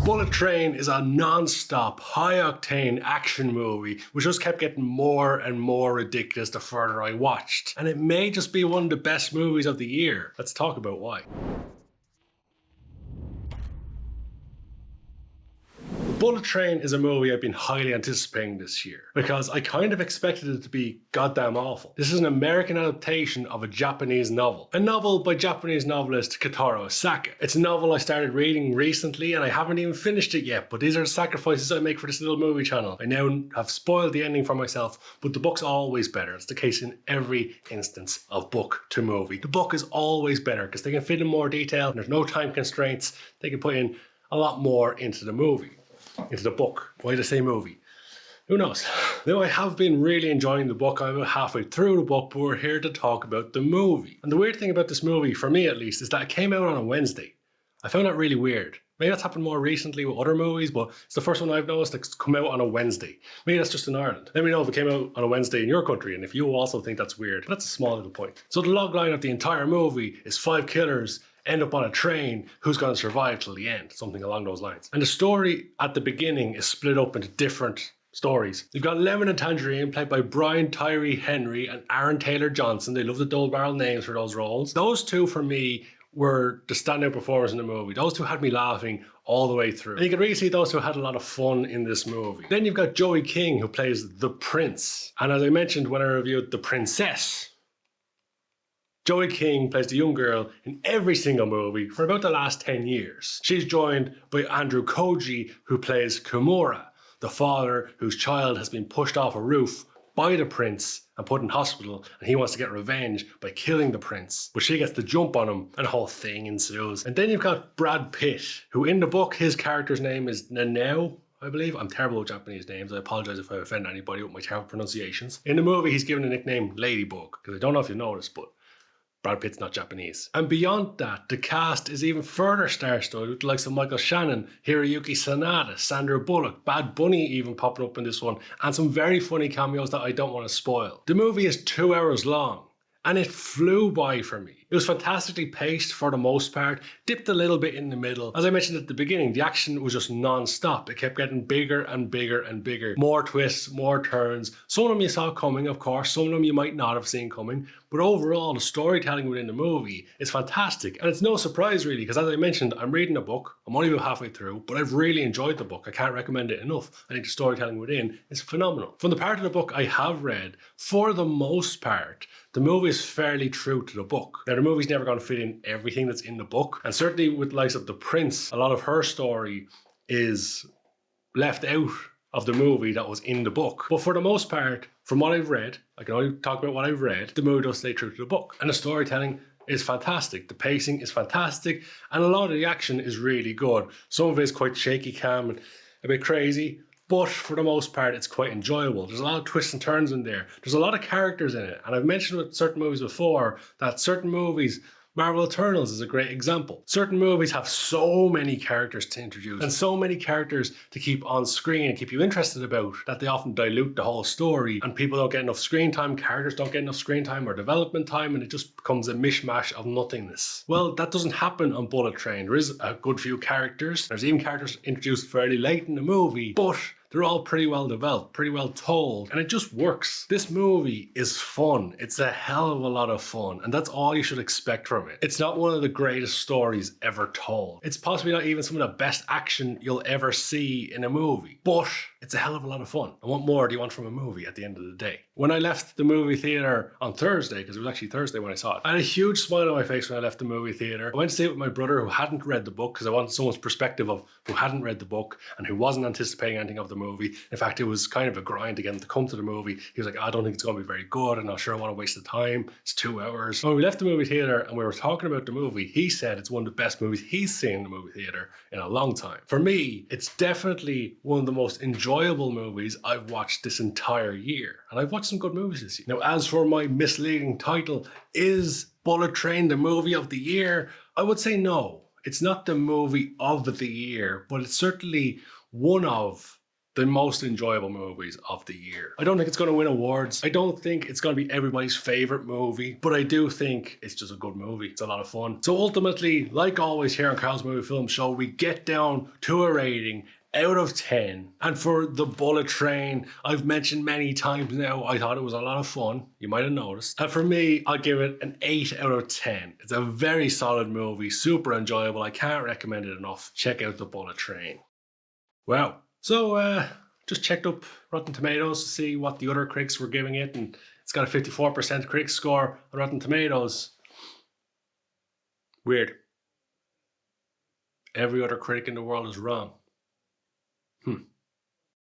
Bullet Train is a non-stop, high-octane action movie which just kept getting more and more ridiculous the further I watched. And it may just be one of the best movies of the year. Let's talk about why. Bullet Train is a movie I've been highly anticipating this year because I kind of expected it to be goddamn awful. This is an American adaptation of a Japanese novel. A novel by Japanese novelist Kotaro Isaka. It's a novel I started reading recently and I haven't even finished it yet, but these are the sacrifices I make for this little movie channel. I now have spoiled the ending for myself, but the book's always better. It's the case in every instance of book to movie. The book is always better because they can fit in more detail and there's no time constraints. They can put in a lot more into the movie. Into the book. Why did I say movie? Who knows? Now I have been really enjoying the book. I'm about halfway through the book, but we're here to talk about the movie. And the weird thing about this movie, for me at least, is that it came out on a Wednesday. I found that really weird. Maybe that's happened more recently with other movies, but it's the first one I've noticed that's come out on a Wednesday. Maybe that's just in Ireland. Let me know if it came out on a Wednesday in your country and if you also think that's weird. But that's a small little point. So the logline of the entire movie is 5 killers end up on a train, who's going to survive till the end, something along those lines. And the story at the beginning is split up into different stories. You've got Lemon and Tangerine, played by Brian Tyree Henry and Aaron Taylor Johnson. They love the double barrel names for those roles. Those two, for me, were the standout performers in the movie. Those two had me laughing all the way through. And you can really see those two had a lot of fun in this movie. Then you've got Joey King, who plays the Prince. And as I mentioned when I reviewed The Princess, Joey King plays the young girl in every single movie for about the last 10 years. She's joined by Andrew Koji, who plays Kimura, the father whose child has been pushed off a roof by the prince and put in hospital, and he wants to get revenge by killing the prince. But she gets the jump on him and a whole thing ensues. And then you've got Brad Pitt, who in the book, his character's name is Nanao, I believe. I'm terrible with Japanese names. I apologize if I offend anybody with my terrible pronunciations. In the movie, he's given a nickname Ladybug, because I don't know if you noticed, but Brad Pitt's not Japanese. And beyond that, the cast is even further star-studded with the likes of Michael Shannon, Hiroyuki Sanada, Sandra Bullock, Bad Bunny even popping up in this one, and some very funny cameos that I don't want to spoil. The movie is 2 hours long, and it flew by for me. It was fantastically paced for the most part, dipped a little bit in the middle. As I mentioned at the beginning, the action was just non-stop. It kept getting bigger and bigger and bigger. More twists, more turns. Some of them you saw coming, of course. Some of them you might not have seen coming. But overall, the storytelling within the movie is fantastic. And it's no surprise really, because as I mentioned, I'm reading a book. I'm only about halfway through, but I've really enjoyed the book. I can't recommend it enough. I think the storytelling within is phenomenal. From the part of the book I have read, for the most part, the movie is fairly true to the book. Now, the movie's never going to fit in everything that's in the book. And certainly with the likes of the Prince, a lot of her story is left out of the movie that was in the book. But for the most part, from what I've read, I can only talk about what I've read, the movie does stay true to the book. And the storytelling is fantastic. The pacing is fantastic. And a lot of the action is really good. Some of it is quite shaky cam and a bit crazy. But for the most part, it's quite enjoyable. There's a lot of twists and turns in there. There's a lot of characters in it. And I've mentioned with certain movies before that certain movies, Marvel Eternals is a great example. Certain movies have so many characters to introduce and so many characters to keep on screen and keep you interested about that they often dilute the whole story and people don't get enough screen time, characters don't get enough screen time or development time, and it just becomes a mishmash of nothingness. Well, that doesn't happen on Bullet Train. There is a good few characters. There's even characters introduced fairly late in the movie, but they're all pretty well developed, pretty well told, and it just works. This movie is fun. It's a hell of a lot of fun, and that's all you should expect from it. It's not one of the greatest stories ever told. It's possibly not even some of the best action you'll ever see in a movie, but it's a hell of a lot of fun. And what more do you want from a movie at the end of the day? When I left the movie theater on Thursday, because it was actually Thursday when I saw it, I had a huge smile on my face when I left the movie theater. I went to see it with my brother who hadn't read the book, because I wanted someone's perspective of who hadn't read the book and who wasn't anticipating anything of the movie. In fact, it was kind of a grind to get him to come to the movie. He was like, I don't think it's going to be very good. I'm not sure I want to waste the time. It's 2 hours. When we left the movie theater and we were talking about the movie, he said it's one of the best movies he's seen in the movie theater in a long time. For me, it's definitely one of the most enjoyable movies I've watched this entire year. And I've watched some good movies this year. Now, as for my misleading title, is Bullet Train the movie of the year? I would say no. It's not the movie of the year, but it's certainly one of the most enjoyable movies of the year. I don't think it's going to win awards. I don't think it's going to be everybody's favorite movie, but I do think it's just a good movie. It's a lot of fun. So ultimately, like always here on Karl's Movie Film Show, we get down to a rating out of 10. And for The Bullet Train, I've mentioned many times now, I thought it was a lot of fun. You might have noticed. And for me, I'll give it an 8 out of 10. It's a very solid movie, super enjoyable. I can't recommend it enough. Check out The Bullet Train. Wow. So, just checked up Rotten Tomatoes to see what the other critics were giving it, and it's got a 54% critic score on Rotten Tomatoes. Weird. Every other critic in the world is wrong.